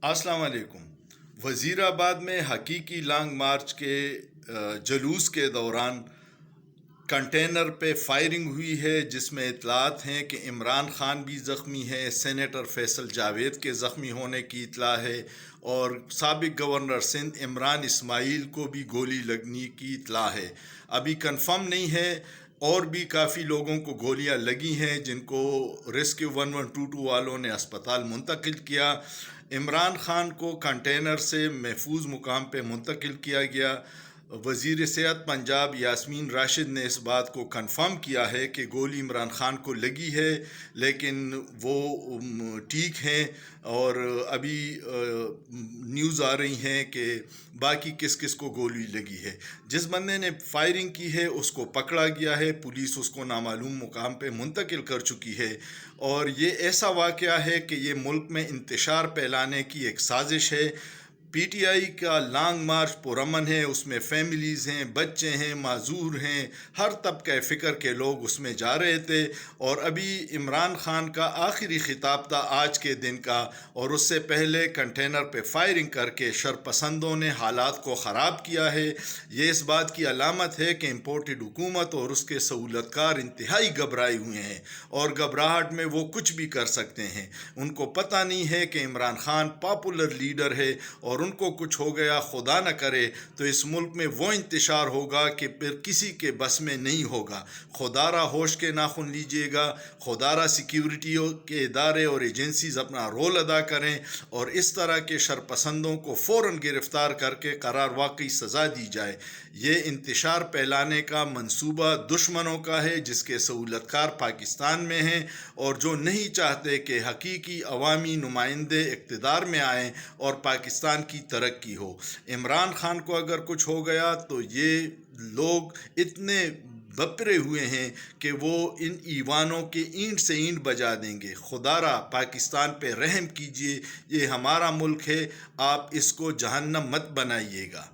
السلام علیکم۔ وزیر آباد میں حقیقی لانگ مارچ کے جلوس کے دوران کنٹینر پہ فائرنگ ہوئی ہے، جس میں اطلاعات ہیں کہ عمران خان بھی زخمی ہے، سینیٹر فیصل جاوید کے زخمی ہونے کی اطلاع ہے، اور سابق گورنر سندھ عمران اسماعیل کو بھی گولی لگنے کی اطلاع ہے۔ ابھی کنفرم نہیں ہے، اور بھی کافی لوگوں کو گولیاں لگی ہیں جن کو ریسکیو 1122 والوں نے اسپتال منتقل کیا۔ عمران خان کو کنٹینر سے محفوظ مقام پہ منتقل کیا گیا۔ وزیر صحت پنجاب یاسمین راشد نے اس بات کو کنفرم کیا ہے کہ گولی عمران خان کو لگی ہے، لیکن وہ ٹھیک ہیں، اور ابھی نیوز آ رہی ہیں کہ باقی کس کس کو گولی لگی ہے۔ جس بندے نے فائرنگ کی ہے اس کو پکڑا گیا ہے، پولیس اس کو نامعلوم مقام پہ منتقل کر چکی ہے، اور یہ ایسا واقعہ ہے کہ یہ ملک میں انتشار پھیلانے کی ایک سازش ہے۔ پی ٹی آئی کا لانگ مارچ پرامن ہے، اس میں فیملیز ہیں، بچے ہیں، معذور ہیں، ہر طبقہ فکر کے لوگ اس میں جا رہے تھے، اور ابھی عمران خان کا آخری خطاب تھا آج کے دن کا، اور اس سے پہلے کنٹینر پہ فائرنگ کر کے شرپسندوں نے حالات کو خراب کیا ہے۔ یہ اس بات کی علامت ہے کہ امپورٹڈ حکومت اور اس کے سہولت کار انتہائی گھبرائے ہوئے ہیں، اور گھبراہٹ میں وہ کچھ بھی کر سکتے ہیں۔ ان کو پتہ نہیں ہے کہ عمران خان پاپولر لیڈر ہے، اور ان کو کچھ ہو گیا خدا نہ کرے تو اس ملک میں وہ انتشار ہوگا کہ پھر کسی کے بس میں نہیں ہوگا۔ خدا را ہوش کے ناخن لیجئے گا، خدا را سیکیورٹی کے ادارے اور ایجنسیز اپنا رول ادا کریں، اور اس طرح کے شرپسندوں کو فوراً گرفتار کر کے قرار واقعی سزا دی جائے۔ یہ انتشار پھیلانے کا منصوبہ دشمنوں کا ہے، جس کے سہولت کار پاکستان میں ہیں، اور جو نہیں چاہتے کہ حقیقی عوامی نمائندے اقتدار میں آئیں اور پاکستان کی ترقی ہو۔ عمران خان کو اگر کچھ ہو گیا تو یہ لوگ اتنے بپرے ہوئے ہیں کہ وہ ان ایوانوں کے اینٹ سے اینٹ بجا دیں گے۔ خدا را پاکستان پہ رحم کیجئے، یہ ہمارا ملک ہے، آپ اس کو جہنم مت بنائیے گا۔